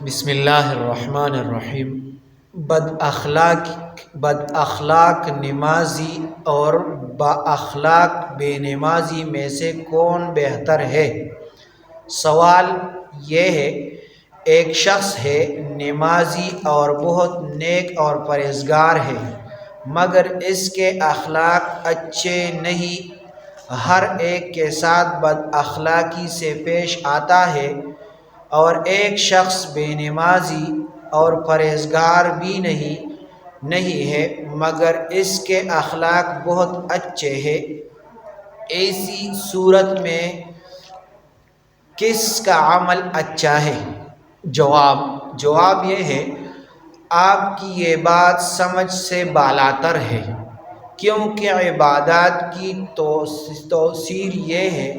بسم اللہ الرحمن الرحیم۔ بد اخلاق نمازی اور با اخلاق بے نمازی میں سے کون بہتر ہے؟ سوال یہ ہے، ایک شخص ہے نمازی اور بہت نیک اور پرہیزگار ہے، مگر اس کے اخلاق اچھے نہیں، ہر ایک کے ساتھ بد اخلاقی سے پیش آتا ہے۔ اور ایک شخص بے نمازی اور پرہیزگار بھی نہیں ہے، مگر اس کے اخلاق بہت اچھے ہیں۔ ایسی صورت میں کس کا عمل اچھا ہے؟ جواب یہ ہے، آپ کی یہ بات سمجھ سے بالاتر ہے، کیونکہ عبادات کی توثیر یہ ہے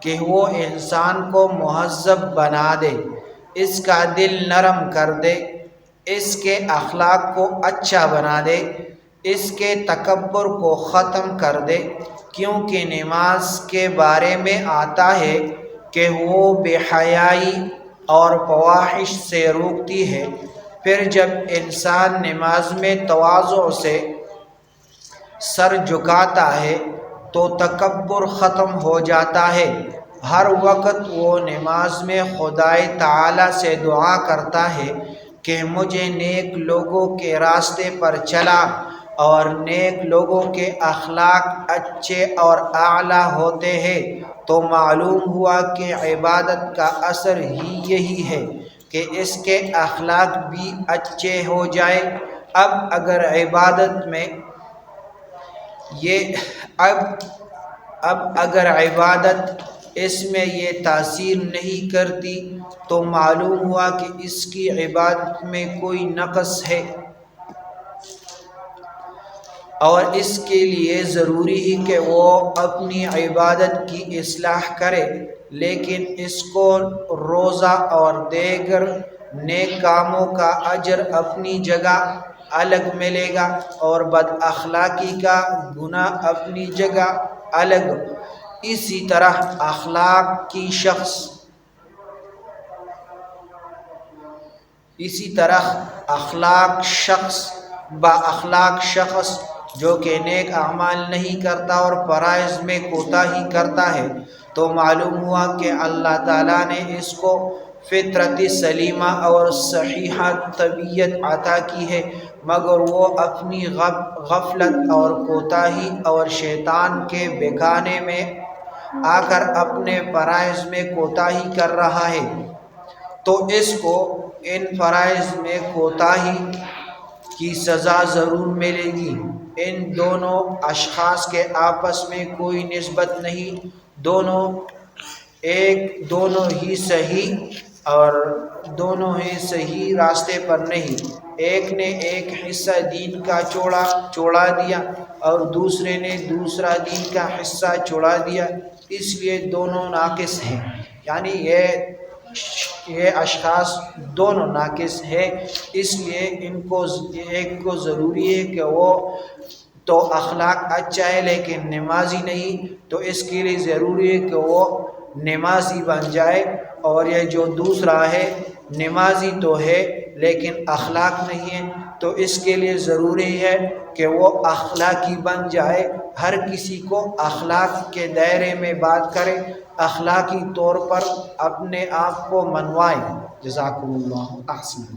کہ وہ انسان کو مہذب بنا دے، اس کا دل نرم کر دے، اس کے اخلاق کو اچھا بنا دے، اس کے تکبر کو ختم کر دے، کیونکہ نماز کے بارے میں آتا ہے کہ وہ بے حیائی اور فواحش سے روکتی ہے۔ پھر جب انسان نماز میں تواضع سے سر جھکاتا ہے تو تکبر ختم ہو جاتا ہے۔ ہر وقت وہ نماز میں خدائے تعالیٰ سے دعا کرتا ہے کہ مجھے نیک لوگوں کے راستے پر چلا، اور نیک لوگوں کے اخلاق اچھے اور اعلیٰ ہوتے ہیں۔ تو معلوم ہوا کہ عبادت کا اثر ہی یہی ہے کہ اس کے اخلاق بھی اچھے ہو جائیں۔ اب اگر عبادت اس میں یہ تاثیر نہیں کرتی تو معلوم ہوا کہ اس کی عبادت میں کوئی نقص ہے، اور اس کے لیے ضروری ہے کہ وہ اپنی عبادت کی اصلاح کرے۔ لیکن اس کو روزہ اور دیگر نیک کاموں کا اجر اپنی جگہ الگ ملے گا، اور بد اخلاقی کا گناہ اپنی جگہ الگ۔ اسی طرح با اخلاق شخص جو کہ نیک اعمال نہیں کرتا اور فرائض میں کوتاہی کرتا ہے، تو معلوم ہوا کہ اللہ تعالیٰ نے اس کو فطرت سلیمہ اور صحیحہ طبیعت عطا کی ہے، مگر وہ اپنی غفلت اور کوتاہی اور شیطان کے بہکانے میں آ کر اپنے فرائض میں کوتاہی کر رہا ہے، تو اس کو ان فرائض میں کوتاہی کی سزا ضرور ملے گی۔ ان دونوں اشخاص کے آپس میں کوئی نسبت نہیں، دونوں ہی صحیح راستے پر نہیں۔ ایک نے ایک حصہ دین کا چھوڑا دیا اور دوسرے نے دوسرا دین کا حصہ چھوڑا دیا، اس لیے دونوں ناقص ہیں، یعنی یہ اشخاص دونوں ناقص ہیں۔ اس لیے ایک کو ضروری ہے کہ وہ تو اخلاق اچھا ہے لیکن نمازی نہیں، تو اس کے لیے ضروری ہے کہ وہ نمازی بن جائے، اور یہ جو دوسرا ہے نمازی تو ہے لیکن اخلاق نہیں ہے، تو اس کے لیے ضروری ہے کہ وہ اخلاقی بن جائے۔ ہر کسی کو اخلاق کے دائرے میں بات کرے، اخلاقی طور پر اپنے آپ کو منوائے۔ جزاکم اللہ احسن۔